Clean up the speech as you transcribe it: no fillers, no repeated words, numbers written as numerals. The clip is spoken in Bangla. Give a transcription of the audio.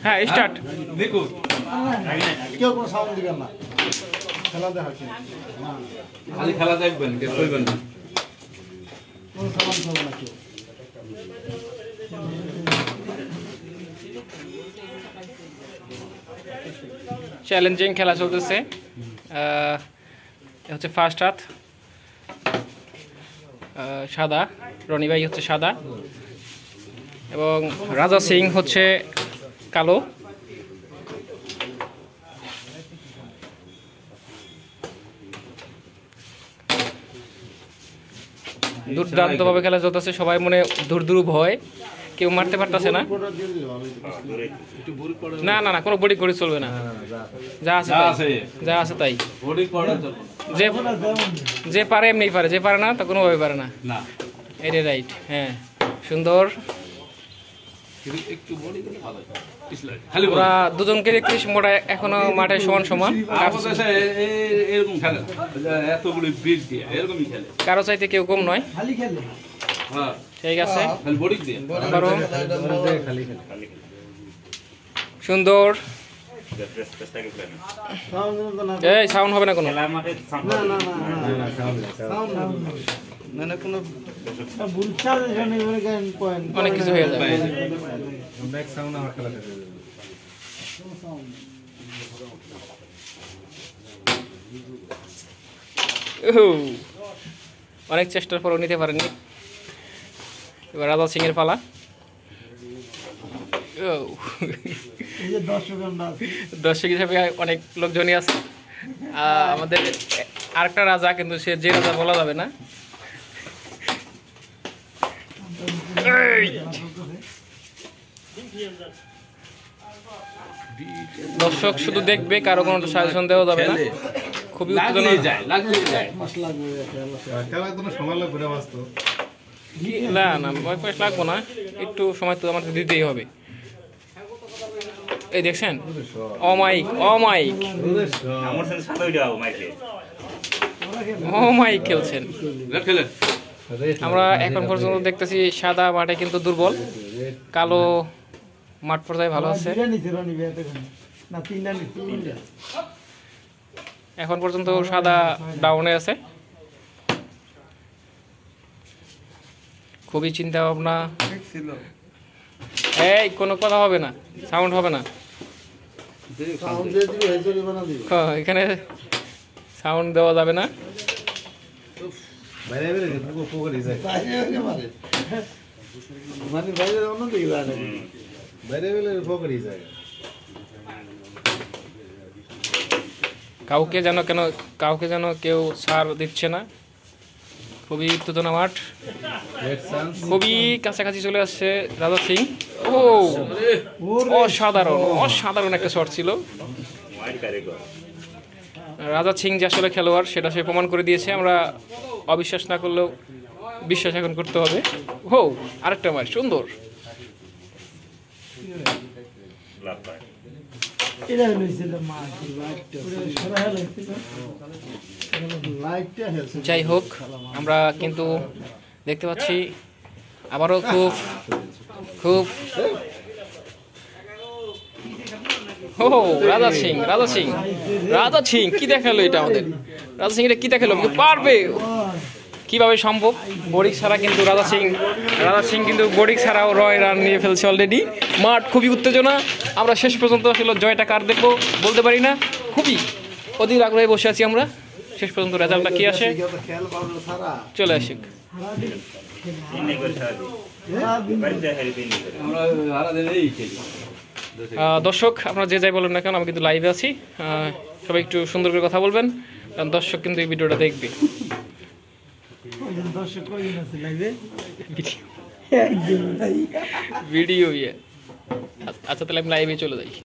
হ্যাঁ স্টার্ট। দেখো কেউ কোনো সাউন্ড দিবেন না, খেলা দেখা খালি খেলা দেখবেন, কেউ কইবেন না। কোনো সাউন্ড হবে না কেউ। চ্যালেঞ্জিং খেলা চলতেছে। হচ্ছে ফার্স্ট হাত সাদা, রনি ভাই হচ্ছে সাদা এবং রাজা সিং হচ্ছে কালো। দুর্দান্তভাবে খেলা চলতেছে, সবাই মনে দূর দূর ভয়, কেউ মারতে পারতেছে না। না না না, কোনো বডি করে চলবে না, যা আছে যা আছে তাই। যে পারে এমনি পারে, যে পারে না তা কোনোভাবে পারে না। এটাই রাইট। হ্যাঁ সুন্দর। ওরা দুজনকে দেখছিস মোটা এখনো মাঠে সমান সমান, কারো চাইতে কেউ কম নয়। ঠিক আছে, সুন্দর। এই সাউন্ড হবে না কোনো, অনেক কিছু হয়ে যাবে। অনেক চেষ্টার পরও নিতে পারেননি। এবার রাজা সিং এর পালা। দর্শক হিসাবে অনেক লোকজনই আছে। আমাদের আরেকটা রাজা, কিন্তু সে যে রাজা বলা যাবে না। দর্শক শুধু দেখবে, কারো কোনো সাজেশন দেওয়া যাবে না। খুবই উত্তেজনা। না না, ভয় পাশ লাগবো না, একটু সময় তো আমাদের দিতেই হবে। এই দেখছেন অমাইক, অমাইক অমাইক খেলছেন। আমরা এখন পর্যন্ত দেখতেছি সাদা মাঠে কিন্তু দুর্বল, কালো মাঠ পর্যায়ে ভালো আছে। এখন পর্যন্ত সাদা ডাউনে আছে। খুবই চিন্তা ভাবনা। এই কোনো কথা হবে না, সাউন্ড হবে না এখানে, সাউন্ড দেওয়া যাবে না। কাউকে যেন কেউ ছাড় দিচ্ছে না। খুবই উত্তেজনা মাঠ, খুবই কাছাকাছি চলে আসছে রাজা সিং। ও অসাধারণ, অসাধারণ একটা শট ছিল। রাজা সিং যে আসলে খেলোয়াড় সেটা সে প্রমাণ করে দিয়েছে। আমরা অবিশ্বাস না করলেও বিশ্বাস এখন করতে হবে। ও আরেকটা মার, সুন্দর। যাই হোক, আমরা কিন্তু দেখতে পাচ্ছি আবারও খুব খুব রাজা সিং, রাজা সিং, রাজা সিং কি দেখালো এটা আমাদের? রাজা সিং এটা কি দেখালো? পারবে কিভাবে সম্ভব? বোরিক ছাড়া কিন্তু রাজা সিং কিন্তু বোরিক ছাড়াও রয় রান নিয়ে ফেলছে অলরেডি। মাঠ খুবই উত্তেজনা। আমরা শেষ পর্যন্ত আসলে জয়টা কার দেখবো বলতে পারি না, খুবই অধীর আগ্রহে বসে আছি আমরা। শেষ পর্যন্ত রেজাল্টটা কি আসে চলে আসুক। দর্শক আপনারা যে যাই বলেন না কেন, আমি কিন্তু লাইভে আছি। সবাই একটু সুন্দর করে কথা বলবেন, কারণ দর্শক কিন্তু এই ভিডিওটা দেখবে। ভিডিও আচ্ছা, তাহলে আমি লাইভে চলে যাই।